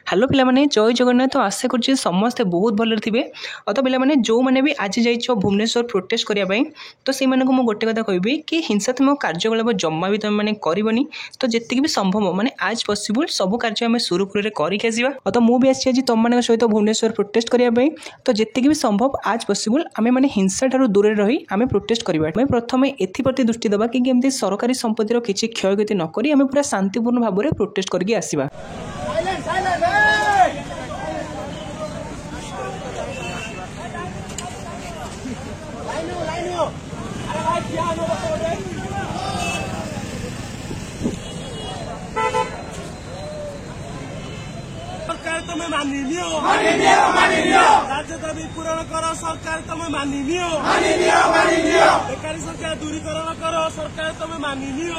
Hello पिलामाने जय जगन्नाथ आशा कर समस्ते बहुत भल थे। तो पिलामाने जो मैंने भी आज जाइछ भुवनेश्वर प्रोटेस्ट करने तो से मुझे गोटे कथा कहबी कि हिंसात्मक कार्यकलाप जमा भी तुम मैंने करनी। तो जितकी भी संभव माने आज पॉसिबल सब कार्य आम सुरुखुरु करके आसवा। तो मुझे आज तुम मान सहित भुवनेश्वर प्रोटेस्ट करने तो जितकी भी संभव आज पॉसिबल आम मैंने हिंसा ठार दूर रही आम प्रोटेस्ट करवा। प्रथम एप्रति दृष्टि देवा कि केमती सरकारी संपत्तिर किसी क्षयक्षति नक पूरा शांतिपूर्ण भाव में प्रोटेस्ट करके आसवा। सरकार तुम्हें मानी लियो राज्य दाबी पूरण करो सरकार तुम्हें मानी लियो बेकारी संख्या दूरीकरण करो सरकार तुम्हें मानी लियो।